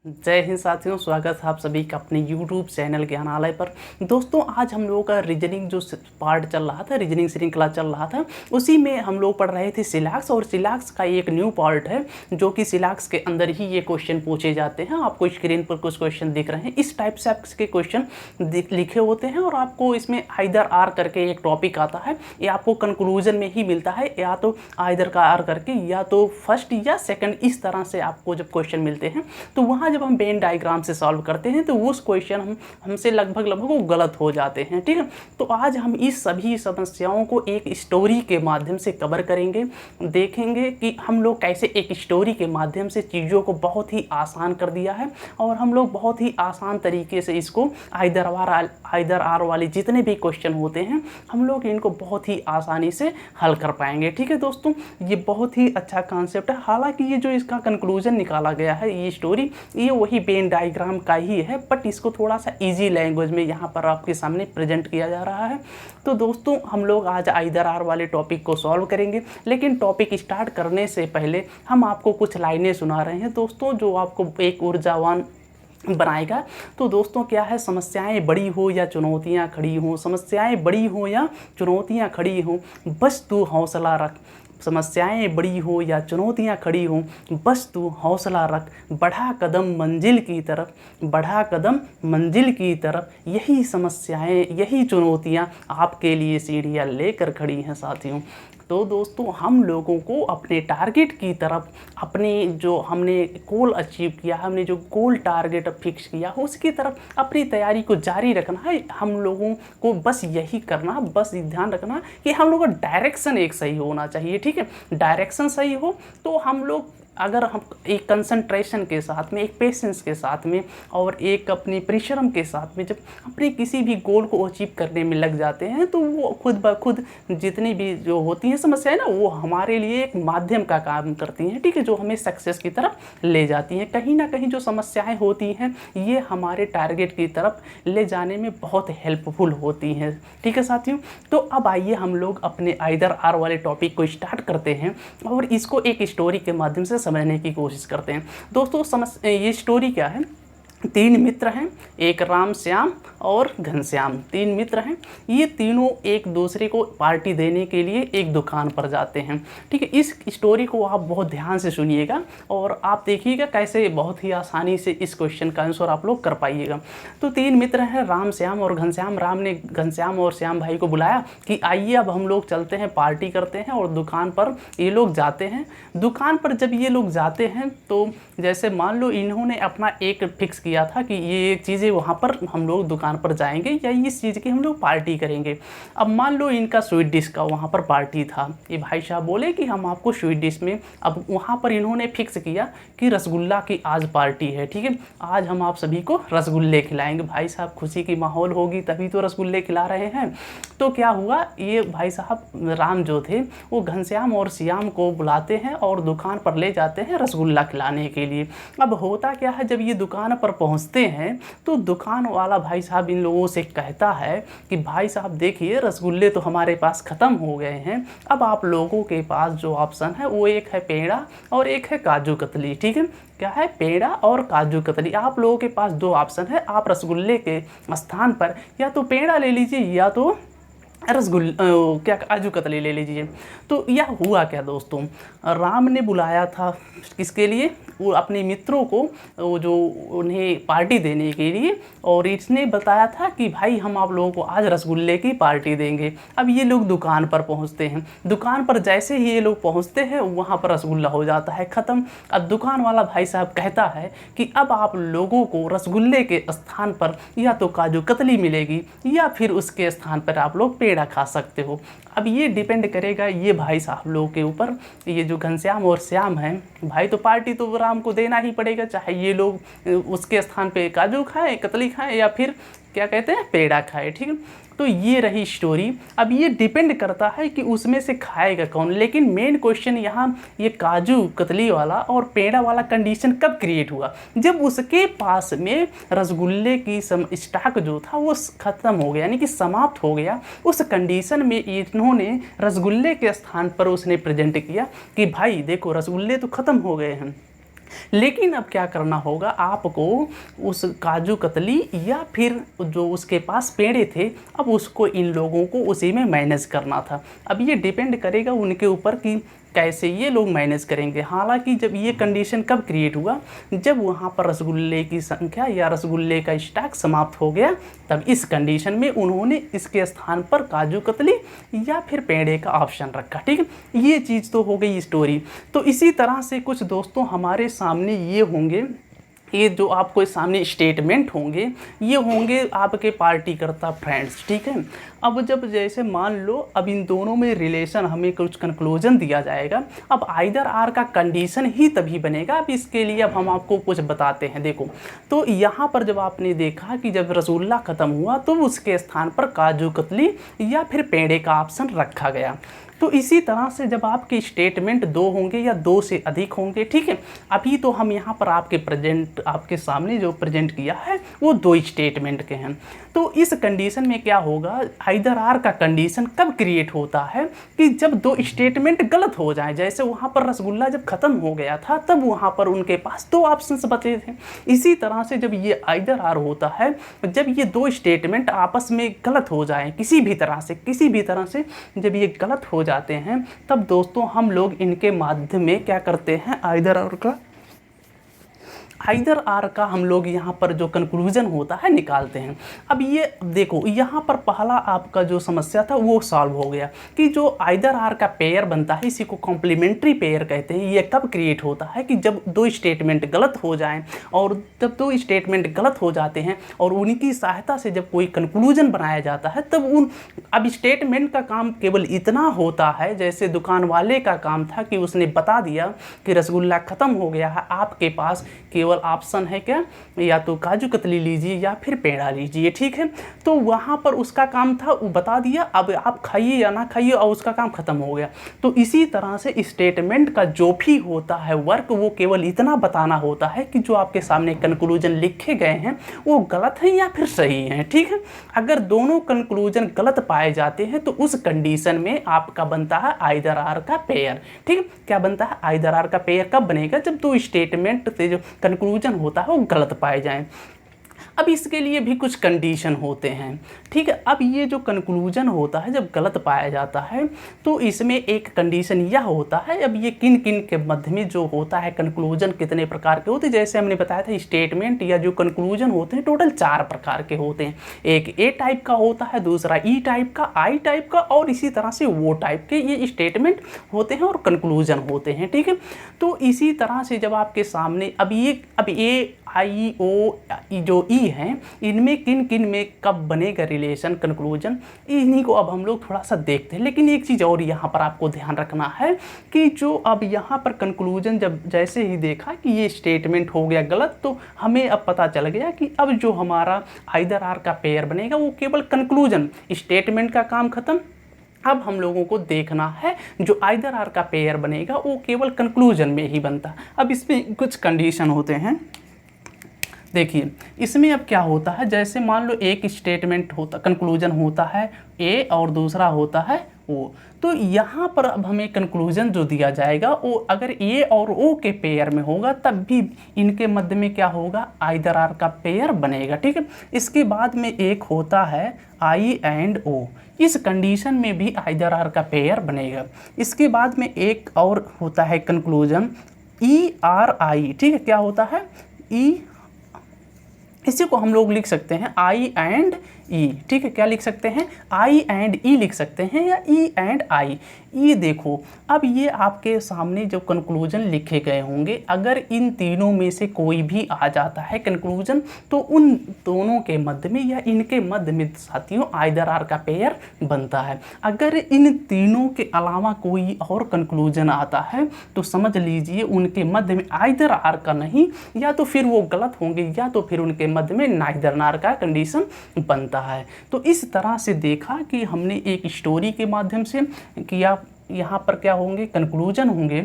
जय हिंद साथियों, स्वागत है आप सभी का अपने YouTube चैनल ज्ञानालय पर। दोस्तों, आज हम लोगों का रीजनिंग जो पार्ट चल रहा था, रीजनिंग श्रृंखला चल रहा था, उसी में हम लोग पढ़ रहे थे सिलैक्स। और सिलैक्स का एक न्यू पार्ट है जो कि सिलैक्स के अंदर ही ये क्वेश्चन पूछे जाते हैं। आपको स्क्रीन पर कुछ क्वेश्चन दिख रहे हैं, इस टाइप से आपके क्वेश्चन लिखे होते हैं और आपको इसमें आइदर आर करके एक टॉपिक आता है, ये आपको कंक्लूजन में ही मिलता है, या तो आइदर का आर करके, या तो फर्स्ट या सेकंड, इस तरह से आपको जब क्वेश्चन मिलते हैं तो वहाँ जब हम वेन डायग्राम से सॉल्व करते हैं तो उस क्वेश्चन हमसे लगभग वो गलत हो जाते हैं। ठीक है, तो आज हम इस सभी समस्याओं को एक स्टोरी के माध्यम से कवर करेंगे, देखेंगे कि हम लोग कैसे एक स्टोरी के माध्यम से चीज़ों को बहुत ही आसान कर दिया है और हम लोग बहुत ही आसान तरीके से इसको आइदर आर वाले जितने भी क्वेश्चन होते हैं हम लोग इनको बहुत ही आसानी से हल कर पाएंगे। ठीक है दोस्तों, ये बहुत ही अच्छा कॉन्सेप्ट है। हालांकि ये जो इसका कंक्लूजन निकाला गया है, ये स्टोरी, ये वही वेन डायग्राम का ही है, बट इसको थोड़ा सा इजी लैंग्वेज में यहाँ पर आपके सामने प्रेजेंट किया जा रहा है। तो दोस्तों, हम लोग आज आइदर आर वाले टॉपिक को सॉल्व करेंगे, लेकिन टॉपिक स्टार्ट करने से पहले हम आपको कुछ लाइनें सुना रहे हैं दोस्तों, जो आपको एक ऊर्जावान बनाएगा। तो दोस्तों, क्या है, समस्याएं बड़ी हो या चुनौतियां खड़ी हों, समस्याएं बड़ी हो या चुनौतियां खड़ी हों, बस तू हौसला रख। समस्याएं बड़ी हो या चुनौतियां खड़ी हों, बस तू हौसला रख। बढ़ा कदम मंजिल की तरफ, बढ़ा कदम मंजिल की तरफ। यही समस्याएं, यही चुनौतियां आपके लिए सीढ़ियां लेकर खड़ी हैं साथियों। तो दोस्तों, हम लोगों को अपने टारगेट की तरफ, अपने जो हमने गोल अचीव किया, हमने जो गोल टारगेट फिक्स किया उसकी तरफ अपनी तैयारी को जारी रखना है। हम लोगों को बस यही करना, बस ध्यान रखना कि हम लोगों का डायरेक्शन एक सही होना चाहिए। ठीक है, डायरेक्शन सही हो तो हम लोग, अगर हम एक कंसंट्रेशन के साथ में, एक पेशेंस के साथ में और एक अपनी परिश्रम के साथ में जब अपने किसी भी गोल को अचीव करने में लग जाते हैं तो वो खुद ब खुद जितनी भी जो होती हैं समस्याएं ना, वो हमारे लिए एक माध्यम का काम करती हैं। ठीक है, जो हमें सक्सेस की तरफ ले जाती हैं। कहीं ना कहीं जो समस्याएं होती हैं ये हमारे टारगेट की तरफ ले जाने में बहुत हेल्पफुल होती हैं। ठीक है साथियों, तो अब आइए हम लोग अपने आइदर आर वाले टॉपिक को स्टार्ट करते हैं और इसको एक स्टोरी के माध्यम से समझने की कोशिश करते हैं। दोस्तों, ये स्टोरी क्या है, तीन मित्र हैं, एक राम, श्याम और घनश्याम। तीन मित्र हैं, ये तीनों एक दूसरे को पार्टी देने के लिए एक दुकान पर जाते हैं। ठीक है, इस स्टोरी को आप बहुत ध्यान से सुनिएगा और आप देखिएगा कैसे बहुत ही आसानी से इस क्वेश्चन का आंसर आप लोग कर पाइएगा। तो तीन मित्र हैं, राम, श्याम और घनश्याम। राम ने घनश्याम और श्याम भाई को बुलाया कि आइए अब हम लोग चलते हैं, पार्टी करते हैं, और दुकान पर ये लोग जाते हैं। दुकान पर जब ये लोग जाते हैं तो जैसे मान लो इन्होंने अपना एक फिक्स किया था कि ये चीज़ें वहाँ पर हम लोग दुकान पर जाएंगे या इस चीज़ की हम लोग पार्टी करेंगे। अब मान लो इनका स्वीट डिश का वहाँ पर पार्टी था, ये भाई साहब बोले कि हम आपको स्वीट डिश में, अब वहाँ पर इन्होंने फिक्स किया कि रसगुल्ला की आज पार्टी है। ठीक है, आज हम आप सभी को रसगुल्ले खिलाएंगे। भाई साहब, खुशी की माहौल होगी तभी तो रसगुल्ले खिला रहे हैं। तो क्या हुआ, ये भाई साहब राम जो थे वो घनश्याम और श्याम को बुलाते हैं और दुकान पर ले जाते हैं रसगुल्ला खिलाने के लिए। अब होता क्या है, जब ये दुकान पर पहुंचते हैं तो दुकान वाला भाई साहब इन लोगों से कहता है कि भाई साहब देखिए, रसगुल्ले तो हमारे पास ख़त्म हो गए हैं, अब आप लोगों के पास जो ऑप्शन है वो एक है पेड़ा और एक है काजू कतली। ठीक है, क्या है, पेड़ा और काजू कतली। आप लोगों के पास दो ऑप्शन है, आप रसगुल्ले के स्थान पर या तो पेड़ा ले लीजिए या तो क्या काजू कतली ले लीजिए। तो यह हुआ क्या दोस्तों, राम ने बुलाया था किसके लिए, वो अपने मित्रों को, वो जो उन्हें पार्टी देने के लिए, और इसने बताया था कि भाई हम आप लोगों को आज रसगुल्ले की पार्टी देंगे। अब ये लोग दुकान पर पहुंचते हैं, दुकान पर जैसे ही ये लोग पहुंचते हैं वहाँ पर रसगुल्ला हो जाता है ख़त्म। अब दुकान वाला भाई साहब कहता है कि अब आप लोगों को रसगुल्ले के स्थान पर या तो काजू कतली मिलेगी या फिर उसके स्थान पर आप लोग पेड़ा खा सकते हो। अब ये डिपेंड करेगा ये भाई साहब लोगों के ऊपर। ये जो घनश्याम और श्याम हैं, भाई तो पार्टी तो राम को देना ही पड़ेगा, चाहे ये लोग उसके स्थान पे काजू खाएं, कतली खाएं या फिर क्या कहते हैं, पेड़ा खाए। ठीक है, तो ये रही स्टोरी। अब ये डिपेंड करता है कि उसमें से खाएगा कौन, लेकिन मेन क्वेश्चन यहाँ ये काजू कतली वाला और पेड़ा वाला कंडीशन कब क्रिएट हुआ, जब उसके पास में रसगुल्ले की स्टॉक जो था वो ख़त्म हो गया, यानी कि समाप्त हो गया। उस कंडीशन में इन्होंने रसगुल्ले के स्थान पर उसने प्रेजेंट किया कि भाई देखो रसगुल्ले तो ख़त्म हो गए हैं, लेकिन अब क्या करना होगा आपको, उस काजू कतली या फिर जो उसके पास पेड़े थे, अब उसको इन लोगों को उसी में मैनेज करना था। अब ये डिपेंड करेगा उनके ऊपर कि कैसे ये लोग मैनेज करेंगे। हालांकि जब ये कंडीशन कब क्रिएट हुआ, जब वहाँ पर रसगुल्ले की संख्या या रसगुल्ले का स्टॉक समाप्त हो गया, तब इस कंडीशन में उन्होंने इसके स्थान पर काजू कतली या फिर पेड़े का ऑप्शन रखा। ठीक है, ये चीज़ तो हो गई स्टोरी। तो इसी तरह से कुछ दोस्तों हमारे सामने ये होंगे, ये जो आपको सामने स्टेटमेंट होंगे, ये होंगे आपके पार्टीकर्ता फ्रेंड्स। ठीक है, अब जब जैसे मान लो अब इन दोनों में रिलेशन हमें कुछ कंक्लूजन दिया जाएगा, अब आइदर आर का कंडीशन ही तभी बनेगा। अब इसके लिए अब हम आपको कुछ बताते हैं। देखो, तो यहाँ पर जब आपने देखा कि जब रसगुल्ला ख़त्म हुआ तो उसके स्थान पर काजू कतली या फिर पेड़े का ऑप्शन रखा गया। तो इसी तरह से जब आपके स्टेटमेंट दो होंगे या दो से अधिक होंगे, ठीक है, अभी तो हम यहाँ पर आपके सामने जो प्रेजेंट किया है वो दो स्टेटमेंट के हैं। तो इस कंडीशन में क्या होगा, आइदर आर का कंडीशन कब क्रिएट होता है कि जब दो स्टेटमेंट गलत हो जाए। जैसे वहाँ पर रसगुल्ला जब ख़त्म हो गया था तब वहाँ पर उनके पास दो ऑप्शंस बचे थे। इसी तरह से जब ये आइदर आर होता है, जब ये दो स्टेटमेंट आपस में गलत हो जाए किसी भी तरह से जब ये गलत हो जाते हैं, तब दोस्तों हम लोग इनके माध्यम में क्या करते हैं, आइदर आर का हम लोग यहाँ पर जो कंक्लूजन होता है निकालते हैं। अब ये देखो, यहाँ पर पहला आपका जो समस्या था वो सॉल्व हो गया कि जो आइदर आर का पेयर बनता है, इसी को कॉम्प्लीमेंट्री पेयर कहते हैं। ये कब क्रिएट होता है कि जब दो स्टेटमेंट गलत हो जाएं, और जब दो स्टेटमेंट गलत हो जाते हैं और उनकी सहायता से जब कोई कंक्लूजन बनाया जाता है, तब अब स्टेटमेंट का काम केवल इतना होता है, जैसे दुकान वाले का काम था कि उसने बता दिया कि रसगुल्ला ख़त्म हो गया है, आपके पास केवल ऑप्शन है क्या, या तो काजू कतली लीजिए या फिर पेड़ा लीजिए। ठीक है, तो वहाँ पर उसका काम था, वो बता दिया, अब आप खाइए या ना खाइए, और उसका काम खत्म हो गया। तो इसी तरह से स्टेटमेंट का जो भी होता है वर्क, वो केवल इतना बताना होता है कि जो आपके सामने कंक्लूजन लिखे गए हैं वो गलत हैं या फिर सही हैं। ठीक है, अगर दोनों कंक्लूजन गलत पाए जाते हैं तो उस कंडीशन में आपका बनता है आइदर आर का पेयर। ठीक है, क्या बनता है, आइदर आर का पेयर कब बनेगा, जब दो स्टेटमेंट से जो कंक्लूजन होता है वो गलत पाए जाएं। अब इसके लिए भी कुछ कंडीशन होते हैं। ठीक है, अब ये जो कंक्लूजन होता है जब गलत पाया जाता है तो इसमें एक कंडीशन यह होता है, अब ये किन किन के मध्य में जो होता है कंक्लूजन कितने प्रकार के होते हैं, जैसे हमने बताया था स्टेटमेंट या जो कंक्लूजन होते हैं टोटल 4 प्रकार के होते हैं। एक ए टाइप का होता है, दूसरा ई टाइप का, आई टाइप का, और इसी तरह से वो टाइप के ये स्टेटमेंट होते हैं और कंक्लूजन होते हैं। ठीक है, तो इसी तरह से जब आपके सामने अब ए आई ओ जो ई हैं, इनमें किन किन में कब बनेगा रिलेशन कंक्लूजन, इन्हीं को अब हम लोग थोड़ा सा देखते हैं। लेकिन एक चीज़ और यहाँ पर आपको ध्यान रखना है कि जो अब यहाँ पर कंक्लूजन जब जैसे ही देखा कि ये स्टेटमेंट हो गया गलत, तो हमें अब पता चल गया कि अब जो हमारा आइदर आर का पेयर बनेगा वो केवल कंक्लूजन, स्टेटमेंट का काम खत्म। अब हम लोगों को देखना है जो आइदर आर का पेयर बनेगा वो केवल कंक्लूजन में ही बनता। अब इसमें कुछ कंडीशन होते हैं। देखिए, इसमें अब क्या होता है, जैसे मान लो एक स्टेटमेंट होता, कंक्लूजन होता है ए और दूसरा होता है ओ, तो यहाँ पर अब हमें कंक्लूजन जो दिया जाएगा वो अगर ए और ओ के पेयर में होगा तब भी इनके मध्य में क्या होगा, आइदर आर का पेयर बनेगा। ठीक है, इसके बाद में एक होता है आई एंड ओ, इस कंडीशन में भी आइदर आर का पेयर बनेगा। इसके बाद में एक और होता है कंक्लूजन ई आर आई। ठीक है, क्या होता है, ई, इसी को हम लोग लिख सकते हैं आई एंड ई। ठीक है, क्या लिख सकते हैं, आई एंड ई लिख सकते हैं या ई एंड आई। ये देखो, अब ये आपके सामने जो कंक्लूजन लिखे गए होंगे, अगर इन तीनों में से कोई भी आ जाता है कंक्लूजन तो उन दोनों के मध्य में या इनके मध्य में साथियों आइदर आर का पेयर बनता है। अगर इन तीनों के अलावा कोई और कंक्लूजन आता है तो समझ लीजिए उनके मध्य में आइदर आर का नहीं, या तो फिर वो गलत होंगे या तो फिर उनके मध्य में नाइदर आर का कंडीशन बनता है। तो इस तरह से देखा कि हमने एक स्टोरी के माध्यम से किया, यहाँ पर क्या होंगे, कंक्लूजन होंगे,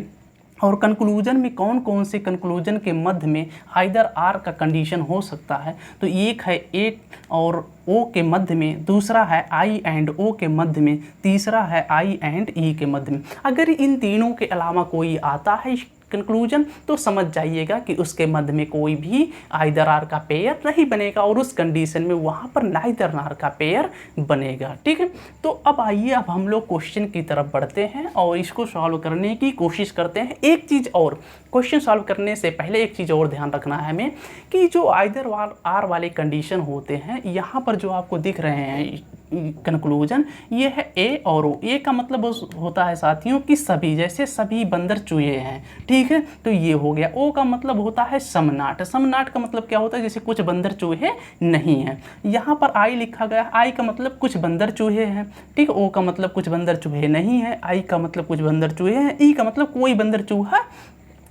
और कंक्लूजन में कौन कौन से कंक्लूजन के मध्य में आइदर आर का कंडीशन हो सकता है। तो एक है ए और ओ के मध्य में, दूसरा है आई एंड ओ के मध्य में, तीसरा है आई एंड ई के मध्य में। अगर इन तीनों के अलावा कोई आता है कंक्लूजन, तो समझ जाइएगा कि उसके मध्य में कोई भी आइदर आर का पेयर नहीं बनेगा और उस कंडीशन में वहाँ पर नाइदर नार का पेयर बनेगा। ठीक है, तो अब आइए अब हम लोग क्वेश्चन की तरफ बढ़ते हैं और इसको सॉल्व करने की कोशिश करते हैं। एक चीज़ और, क्वेश्चन सॉल्व करने से पहले एक चीज़ और ध्यान रखना है हमें कि जो आइदर आर वाले कंडीशन होते हैं, यहाँ पर जो आपको दिख रहे हैं कंक्लूजन, ये है ए और ओ। ए का मतलब होता है साथियों कि सभी, जैसे सभी बंदर चूहे हैं, ठीक है, तो ये हो गया। ओ का मतलब होता है समनाट। समनाट का मतलब क्या होता है, जैसे कुछ बंदर चूहे नहीं हैं। यहाँ पर आई लिखा गया, आई का मतलब कुछ बंदर चूहे हैं, ठीक। ओ का मतलब कुछ बंदर चूहे नहीं है, आई का मतलब कुछ बंदर चूहे हैं, ई का मतलब कोई बंदर चूहा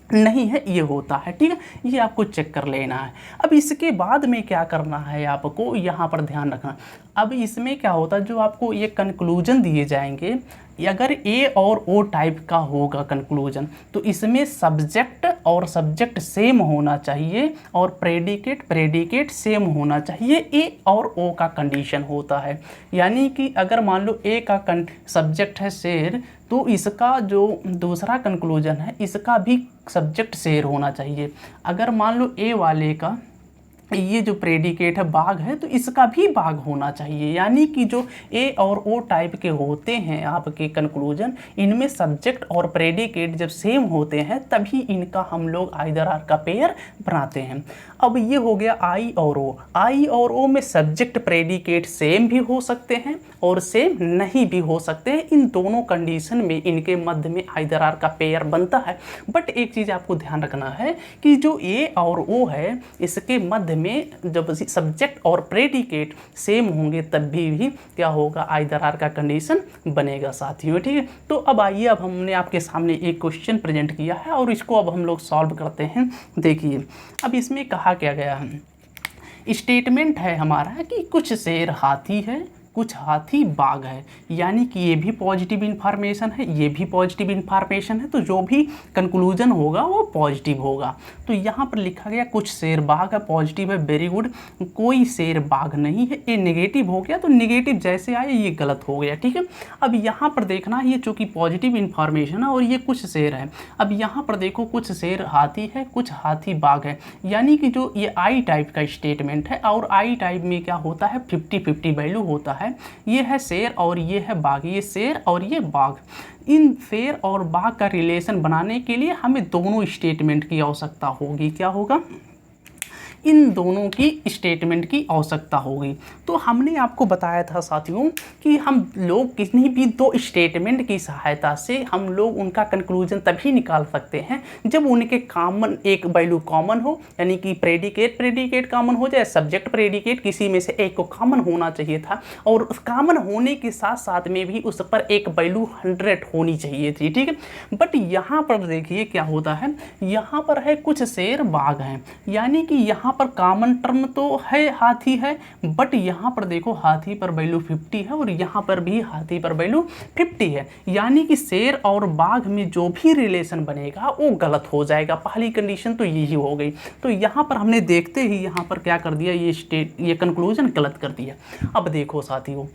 नहीं है, ये होता है, ठीक है। ये आपको चेक कर लेना है। अब इसके बाद में क्या करना है आपको, यहाँ पर ध्यान रखना। अब इसमें क्या होता है, जो आपको ये कंक्लूजन दिए जाएंगे, अगर ए और ओ टाइप का होगा कंक्लूजन, तो इसमें सब्जेक्ट और सब्जेक्ट सेम होना चाहिए और प्रेडिकेट सेम होना चाहिए। ए और ओ का कंडीशन होता है, यानी कि अगर मान लो ए का सब्जेक्ट है शेर, तो इसका जो दूसरा कंक्लूजन है इसका भी सब्जेक्ट शेर होना चाहिए। अगर मान लो ए वाले का ये जो प्रेडिकेट है बाघ है, तो इसका भी बाघ होना चाहिए। यानी कि जो ए और ओ टाइप के होते हैं आपके कंक्लूजन, इनमें सब्जेक्ट और प्रेडिकेट जब सेम होते हैं तभी इनका हम लोग आइदर आर का पेयर बनाते हैं। अब ये हो गया आई और ओ। आई और ओ में सब्जेक्ट प्रेडिकेट सेम भी हो सकते हैं और सेम नहीं भी हो सकते हैं। इन दोनों कंडीशन में इनके मध्य में आइदर आर का पेयर बनता है। बट एक चीज़ आपको ध्यान रखना है कि जो ए और ओ है, इसके मध्य में जब सब्जेक्ट और प्रेडिकेट सेम होंगे तब भी क्या होगा, आइदर आर का कंडीशन बनेगा साथियों, ठीक है। तो अब आइए, अब हमने आपके सामने एक क्वेश्चन प्रेजेंट किया है और इसको अब हम लोग सॉल्व करते हैं। देखिए अब इसमें कहा क्या गया है, स्टेटमेंट है हमारा कि कुछ शेर हाथी है, कुछ हाथी बाघ है, यानी कि ये भी पॉजिटिव इन्फॉर्मेशन है, ये भी पॉजिटिव इन्फॉर्मेशन है, तो जो भी कंक्लूजन होगा वो पॉजिटिव होगा। तो यहाँ पर लिखा गया कुछ शेर बाघ है, पॉजिटिव है, वेरी गुड। कोई शेर बाघ नहीं है, ये नेगेटिव हो गया, तो नेगेटिव जैसे आए ये गलत हो गया, ठीक है। अब यहाँ पर देखना, ये चूँकि पॉजिटिव इन्फॉर्मेशन है और ये कुछ शेर है। अब यहाँ पर देखो कुछ शेर हाथी है, कुछ हाथी बाघ है, यानी कि जो ये आई टाइप का स्टेटमेंट है, और आई टाइप में क्या होता है, 50-50 वैल्यू होता है। ये है शेर और ये है बाघ, ये शेर और ये बाघ। इन शेर और बाघ का रिलेशन बनाने के लिए हमें दोनों स्टेटमेंट की आवश्यकता होगी। क्या होगा, इन दोनों की स्टेटमेंट की आवश्यकता होगी। तो हमने आपको बताया था साथियों कि हम लोग किसी भी दो स्टेटमेंट की सहायता से हम लोग उनका कंक्लूजन तभी निकाल सकते हैं जब उनके कॉमन एक वैल्यू कॉमन हो, यानी कि प्रेडिकेट कॉमन हो जाए, सब्जेक्ट प्रेडिकेट किसी में से एक को कॉमन होना चाहिए था, और उस कॉमन होने के साथ साथ में भी उस पर एक वैल्यू 100 होनी चाहिए थी, ठीक है। बट यहाँ पर देखिए क्या होता है, यहाँ पर है कुछ शेर बाघ हैं, यानी कि यहाँ पर कॉमन टर्म तो है हाथी है, बट यहाँ पर देखो हाथी पर वैल्यू 50 है और यहाँ पर भी हाथी पर वैल्यू 50 है, यानी कि शेर और बाघ में जो भी रिलेशन बनेगा वो गलत हो जाएगा। पहली कंडीशन तो यही हो गई। तो यहाँ पर हमने देखते ही यहाँ पर क्या कर दिया, ये कंक्लूजन गलत कर दिया। अब देखो साथियों,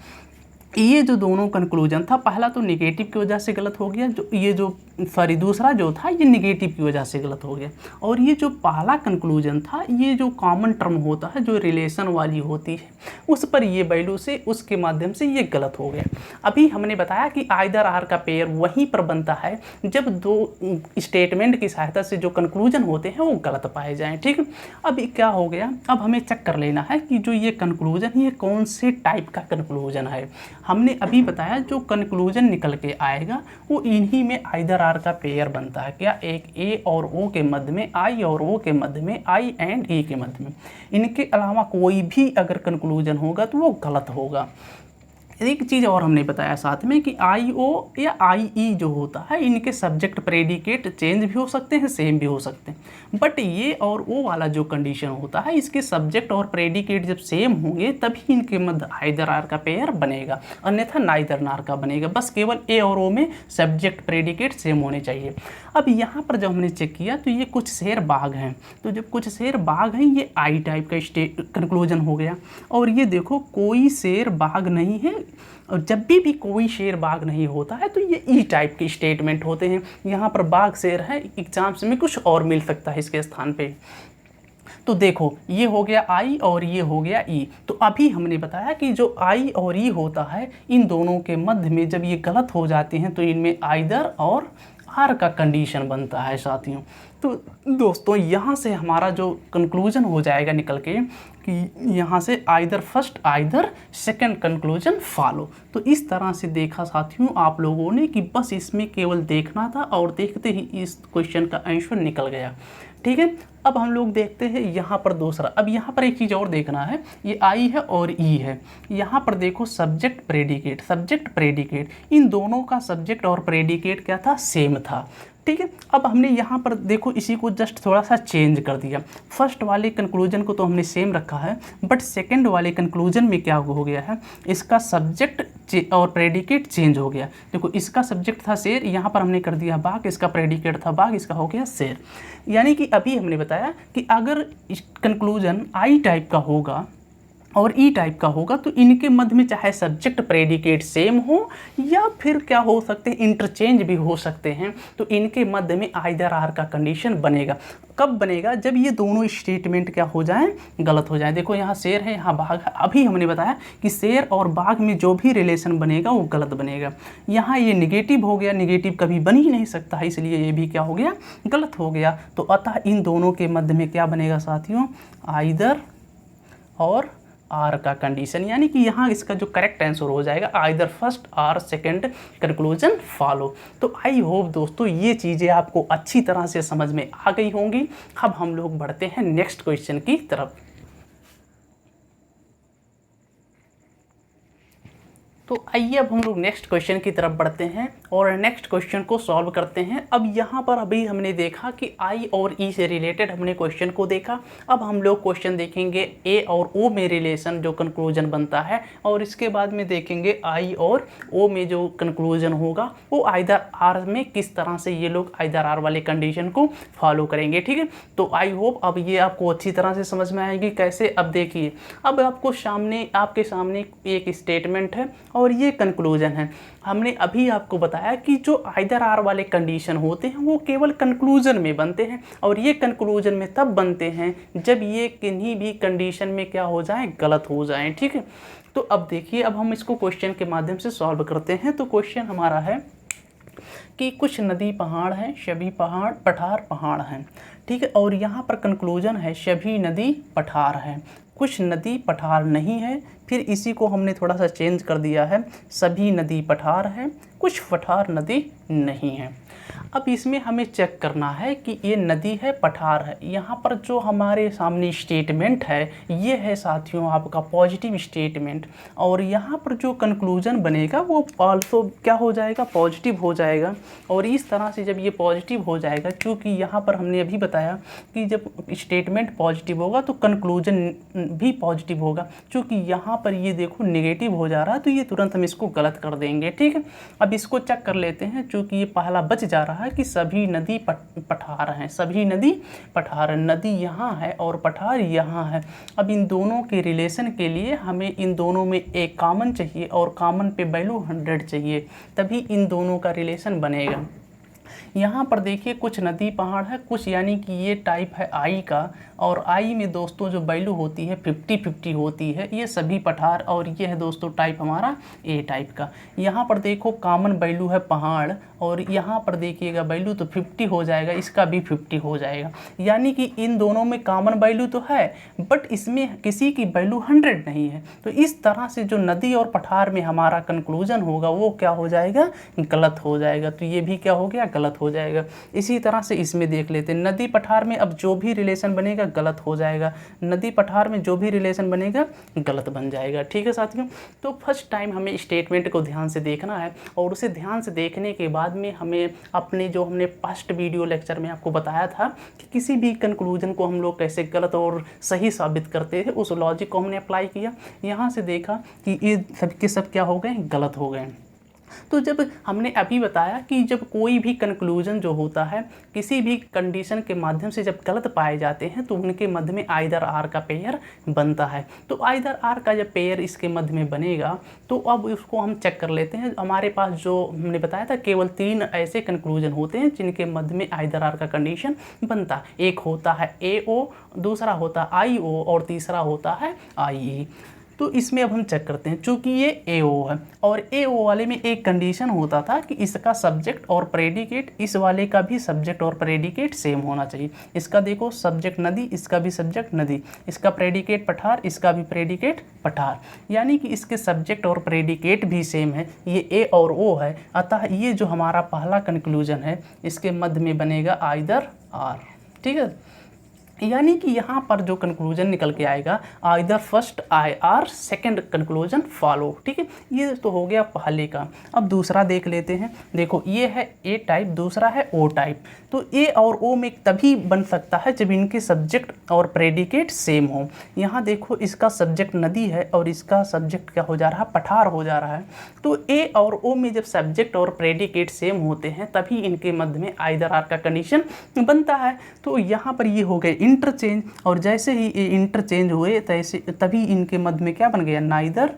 ये जो दोनों कंक्लूजन था, पहला तो नेगेटिव की वजह से गलत हो गया, जो ये जो दूसरा जो था ये नेगेटिव की वजह से गलत हो गया, और ये जो पहला कंक्लूजन था, ये जो कॉमन टर्म होता है, जो रिलेशन वाली होती है, उस पर ये वैल्यू से उसके माध्यम से ये गलत हो गया। अभी हमने बताया कि आइदर आर का पेयर वहीं पर बनता है जब दो स्टेटमेंट की सहायता से जो कंक्लूजन होते हैं वो गलत पाए जाएँ, ठीक है। अब क्या हो गया, अब हमें चेक कर लेना है कि जो ये कंक्लूजन, ये कौन से टाइप का कंक्लूजन है। हमने अभी बताया जो कंक्लूजन निकल के आएगा वो इन्हीं में आइदर आर का पेयर बनता है। क्या, एक ए और ओ के मध्य में, आई और ओ के मध्य में, आई एंड ई के मध्य में। इनके अलावा कोई भी अगर कंक्लूजन होगा तो वो गलत होगा। एक चीज़ और हमने बताया साथ में कि आई ओ या आई ई जो होता है, इनके सब्जेक्ट प्रेडिकेट चेंज भी हो सकते हैं, सेम भी हो सकते हैं, बट ये और ओ वाला जो कंडीशन होता है, इसके सब्जेक्ट और प्रेडिकेट जब सेम होंगे तभी इनके मध्य आइदर आर का पेयर बनेगा, अन्यथा नाइदर नार का बनेगा। बस केवल ए और ओ में सब्जेक्ट प्रेडिकेट सेम होने चाहिए। अब यहाँ पर जब हमने चेक किया तो ये कुछ शेर बाघ हैं, तो जब कुछ शेर बाघ हैं, ये आई टाइप का कंक्लूजन हो गया। और ये देखो कोई शेर बाघ नहीं है, और जब भी कोई शेर बाघ नहीं होता है तो ये ई टाइप के स्टेटमेंट होते हैं। यहाँ पर बाघ शेर है, एग्जाम्स में कुछ और मिल सकता है इसके स्थान पे। तो देखो ये हो गया आई और ये हो गया ई। तो अभी हमने बताया कि जो आई और ई होता है इन दोनों के मध्य में जब ये गलत हो जाते हैं तो इनमें आइदर और आर का कंडीशन बनता है साथियों। तो दोस्तों यहाँ से हमारा जो कंक्लूजन हो जाएगा निकल के कि यहाँ से either first either second conclusion follow. तो इस तरह से देखा साथियों आप लोगों ने कि बस इसमें केवल देखना था और देखते ही इस क्वेश्चन का आंसर निकल गया। ठीक है, अब हम लोग देखते हैं यहाँ पर दूसरा। अब यहाँ पर एक चीज़ और देखना है, ये आई है और ई है। यहाँ पर देखो सब्जेक्ट प्रेडिकेट इन दोनों का सब्जेक्ट और प्रेडिकेट क्या था, सेम था। ठीक है, अब हमने यहाँ पर देखो इसी को जस्ट थोड़ा सा चेंज कर दिया। फर्स्ट वाले कंक्लूजन को तो हमने सेम रखा है, बट सेकंड वाले कंक्लूजन में क्या हो गया है, इसका सब्जेक्ट और प्रेडिकेट चेंज हो गया। देखो इसका सब्जेक्ट था शेर, यहाँ पर हमने कर दिया बाघ, इसका प्रेडिकेट था बाघ, इसका हो गया शेर। यानी कि अभी हमने बताया कि अगर कंक्लूजन आई टाइप का होगा और ई टाइप का होगा तो इनके मध्य में चाहे सब्जेक्ट प्रेडिकेट सेम हो या फिर क्या हो सकते हैं इंटरचेंज भी हो सकते हैं, तो इनके मध्य में आइदर आर का कंडीशन बनेगा। कब बनेगा, जब ये दोनों स्टेटमेंट क्या हो जाएं, गलत हो जाएं। देखो यहाँ शेर है, यहाँ बाघ है। अभी हमने बताया कि शेर और बाघ में जो भी रिलेशन बनेगा वो गलत बनेगा। यहाँ ये निगेटिव हो गया, निगेटिव कभी बन ही नहीं सकता है, इसलिए ये भी क्या हो गया, गलत हो गया। तो अतः इन दोनों के मध्य में क्या बनेगा साथियों, आइदर और आर का कंडीशन। यानी कि यहाँ इसका जो करेक्ट आंसर हो जाएगा either first or second conclusion follow. तो आई होप दोस्तों ये चीज़ें आपको अच्छी तरह से समझ में आ गई होंगी। अब हम लोग बढ़ते हैं नेक्स्ट क्वेश्चन की तरफ। तो आइए अब हम लोग नेक्स्ट क्वेश्चन की तरफ बढ़ते हैं और नेक्स्ट क्वेश्चन को सॉल्व करते हैं। अब यहाँ पर अभी हमने देखा कि आई और ई से रिलेटेड हमने क्वेश्चन को देखा। अब हम लोग क्वेश्चन देखेंगे ए और ओ में रिलेशन जो कंक्लूजन बनता है, और इसके बाद में देखेंगे आई और ओ में जो कंक्लूजन होगा वो आइदर आर में किस तरह से ये लोग आइदर आर वाले कंडीशन को फॉलो करेंगे। ठीक है, तो आई होप अब ये आपको अच्छी तरह से समझ में आएगी कैसे। अब देखिए, अब आपके सामने एक स्टेटमेंट है और ये कंक्लूजन है। हमने अभी आपको बताया कि जो आइदर आर वाले कंडीशन होते हैं वो केवल कंक्लूजन में बनते हैं, और ये कंक्लूजन में तब बनते हैं जब ये किन्हीं भी कंडीशन में क्या हो जाए, गलत हो जाए। ठीक है, तो अब देखिए, अब हम इसको क्वेश्चन के माध्यम से सॉल्व करते हैं। तो क्वेश्चन हमारा है कि कुछ नदी पहाड़ हैं, सभी पठार पहाड़ हैं। ठीक है, और यहाँ पर कंक्लूजन है सभी नदी पठार हैं, कुछ नदी पठार नहीं है। फिर इसी को हमने थोड़ा सा चेंज कर दिया है, सभी नदी पठार हैं, कुछ पठार नदी नहीं है। अब इसमें हमें चेक करना है कि ये नदी है पठार है। यहाँ पर जो हमारे सामने स्टेटमेंट है ये है साथियों आपका पॉजिटिव स्टेटमेंट, और यहाँ पर जो कंक्लूजन बनेगा वो ऑल्सो क्या हो जाएगा, पॉजिटिव हो जाएगा। और इस तरह से जब ये पॉजिटिव हो जाएगा, क्योंकि यहाँ पर हमने अभी बताया कि जब स्टेटमेंट पॉजिटिव होगा तो कंक्लूजन भी पॉजिटिव होगा। क्योंकि यहाँ पर ये देखो नेगेटिव हो जा रहा है तो ये तुरंत हम इसको गलत कर देंगे। ठीक है, अब इसको चेक कर लेते हैं। चूँकि ये पहला बच जा रहा है कि सभी नदी पठार हैं, सभी नदी पठार, नदी यहाँ है और पठार यहाँ है। अब इन दोनों के रिलेशन के लिए हमें इन दोनों में एक कॉमन चाहिए और कॉमन पे वैल्यू 100 चाहिए, तभी इन दोनों का रिलेशन बनेगा। यहाँ पर देखिए कुछ नदी पहाड़ है, कुछ यानी कि ये टाइप है आई का, और आई में दोस्तों जो वैल्यू होती है 50-50 होती है, ये सभी पठार, और ये है दोस्तों टाइप हमारा ए टाइप का। यहाँ पर देखो कॉमन वैल्यू है पहाड़, और यहाँ पर देखिएगा वैल्यू तो 50 हो जाएगा, इसका भी 50 हो जाएगा। यानी कि इन दोनों में कॉमन वैल्यू तो है बट इसमें किसी की वैल्यू 100 नहीं है। तो इस तरह से जो नदी और पठार में हमारा कंक्लूजन होगा वो क्या हो जाएगा, गलत हो जाएगा। तो ये भी क्या हो गया, गलत हो जाएगा। इसी तरह से इसमें देख लेते हैं, नदी पठार में अब जो भी रिलेशन बनेगा गलत हो जाएगा, नदी पठार में जो भी रिलेशन बनेगा गलत बन जाएगा। ठीक है साथियों, तो फर्स्ट टाइम हमें स्टेटमेंट को ध्यान से देखना है, और उसे ध्यान से देखने के बाद में हमें अपने जो हमने फर्स्ट वीडियो लेक्चर में आपको बताया था कि किसी भी कंक्लूजन को हम लोग कैसे गलत और सही साबित करते थे, उस लॉजिक को हमने अप्लाई किया। यहाँ से देखा कि ये सब के सब क्या हो गए, गलत हो गए। तो जब हमने अभी बताया कि जब कोई भी कंक्लूजन जो होता है किसी भी कंडीशन के माध्यम से जब गलत पाए जाते हैं तो उनके मध्य में आइदर आर का पेयर बनता है। तो आइदर आर का जब पेयर इसके मध्य में बनेगा तो अब उसको हम चेक कर लेते हैं। हमारे पास जो हमने बताया था केवल 3 ऐसे कंक्लूजन होते हैं जिनके मध्य में आइदर आर का कंडीशन बनता है। एक होता है AO, दूसरा होता है IO और तीसरा होता है IE। तो इसमें अब हम चेक करते हैं। चूँकि ये AO है और AO वाले में एक कंडीशन होता था कि इसका सब्जेक्ट और प्रेडिकेट, इस वाले का भी सब्जेक्ट और प्रेडिकेट सेम होना चाहिए। इसका देखो सब्जेक्ट नदी, इसका भी सब्जेक्ट नदी, इसका प्रेडिकेट पठार, इसका भी प्रेडिकेट पठार, यानी कि इसके सब्जेक्ट और प्रेडिकेट भी सेम है। ये A और O है, अतः ये जो हमारा पहला कंक्लूजन है इसके मध्य में बनेगा आइदर आर। ठीक है, यानी कि यहाँ पर जो कंक्लूजन निकल के आएगा either first IR second conclusion follow. ठीक है, ये तो हो गया पहले का। अब दूसरा देख लेते हैं। देखो ये है A टाइप, दूसरा है O टाइप। तो A और O में तभी बन सकता है जब इनके सब्जेक्ट और प्रेडिकेट सेम हो। यहाँ देखो इसका सब्जेक्ट नदी है और इसका सब्जेक्ट क्या हो जा रहा है, पठार हो जा रहा है। तो A और O में जब सब्जेक्ट और प्रेडिकेट सेम होते हैं तभी इनके मध्य में आइदर आर का कंडीशन बनता है। तो यहाँ पर ये हो गए इंटरचेंज, और जैसे ही ये इंटरचेंज हुए तैसे तभी इनके मध्य में क्या बन गया, नाइदर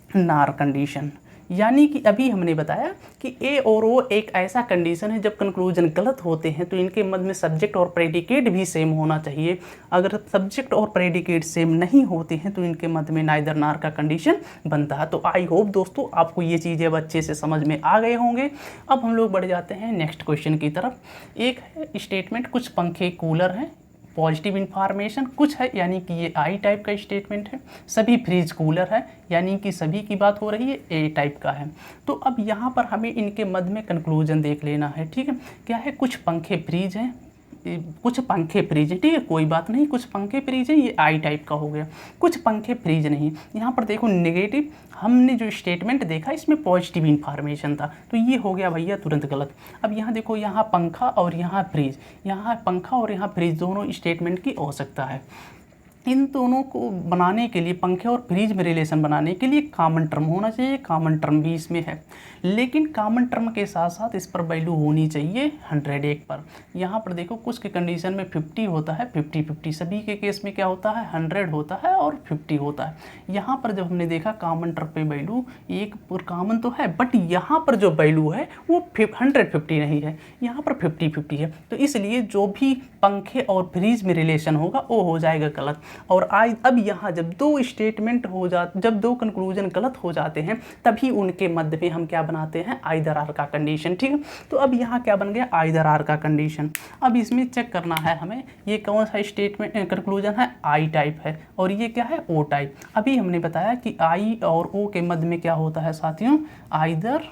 नार कंडीशन। यानी कि अभी हमने बताया कि A और O एक ऐसा कंडीशन है जब कंक्लूजन गलत होते हैं तो इनके मध्य में सब्जेक्ट और प्रेडिकेट भी सेम होना चाहिए। अगर सब्जेक्ट और प्रेडिकेट सेम नहीं होते हैं तो इनके मध्य में नाइदर नार का कंडीशन बनता है। तो आई होप दोस्तों आपको ये चीज़ें अब अच्छे से समझ में आ गए होंगे। अब हम लोग बढ़ जाते हैं नेक्स्ट क्वेश्चन की तरफ। एक है स्टेटमेंट कुछ पंखे कूलर हैं, पॉजिटिव इन्फॉर्मेशन कुछ है, यानी कि ये आई टाइप का स्टेटमेंट है। सभी फ्रिज कूलर है, यानी कि सभी की बात हो रही है, ए टाइप का है। तो अब यहाँ पर हमें इनके मध्य में कंक्लूजन देख लेना है। ठीक है, क्या है, कुछ पंखे फ्रिज हैं, कुछ पंखे फ्रिज है। ठीक है, कोई बात नहीं, कुछ पंखे फ्रिज है, ये आई टाइप का हो गया। कुछ पंखे फ्रिज नहीं, यहाँ पर देखो नेगेटिव, हमने जो स्टेटमेंट देखा इसमें पॉजिटिव इन्फॉर्मेशन था तो ये हो गया भैया तुरंत गलत। अब यहाँ देखो, यहाँ पंखा और यहाँ फ्रिज, यहाँ पंखा और यहाँ फ्रिज दोनों स्टेटमेंट की आवश्यकता है। इन दोनों को बनाने के लिए, पंखे और फ्रिज में रिलेशन बनाने के लिए कॉमन टर्म होना चाहिए। कॉमन टर्म भी इसमें है, लेकिन कॉमन टर्म के साथ साथ इस पर वैल्यू होनी चाहिए 101 पर। यहाँ पर देखो कुछ के कंडीशन में 50 होता है, 50-50, सभी के केस में क्या होता है, 100 होता है और 50 होता है। यहाँ पर जब हमने देखा कॉमन टर्म पे वैल्यू एक पर कॉमन तो है, बट यहाँ पर जो वैल्यू है वो 150 नहीं है, यहाँ पर 50-50 है। तो इसलिए जो भी पंखे और फ्रिज में रिलेशन होगा वो हो जाएगा गलत। और अब यहाँ जब दो स्टेटमेंट हो जाते, जब दो कंक्लूजन गलत हो जाते हैं तभी उनके मध्य में हम क्या बनाते हैं, आइदर आर का कंडीशन। ठीक है, तो अब यहाँ क्या बन गया, आइदर आर का कंडीशन। अब इसमें चेक करना है हमें ये कौन सा स्टेटमेंट कंक्लूजन है, आई टाइप है, और ये क्या है, ओ टाइप। अभी हमने बताया कि आई और ओ के मध्य में क्या होता है साथियों, आइदर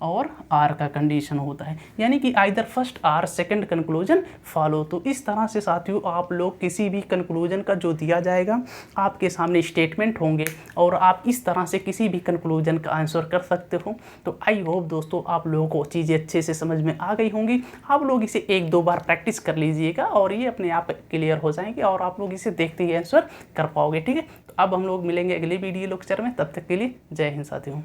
और आर का कंडीशन होता है, यानी कि either first or second conclusion follow. तो इस तरह से साथियों आप लोग किसी भी कंक्लूजन का जो दिया जाएगा आपके सामने स्टेटमेंट होंगे और आप इस तरह से किसी भी कंक्लूजन का आंसर कर सकते हो। तो आई होप दोस्तों आप लोगों को चीज़ें अच्छे से समझ में आ गई होंगी। आप लोग इसे 1-2 बार प्रैक्टिस कर लीजिएगा और ये अपने आप क्लियर हो जाएंगे और आप लोग इसे देखते ही आंसर कर पाओगे। ठीक है, तो अब हम लोग मिलेंगे अगले वीडियो लेक्चर में, तब तक के लिए जय हिंद साथियों।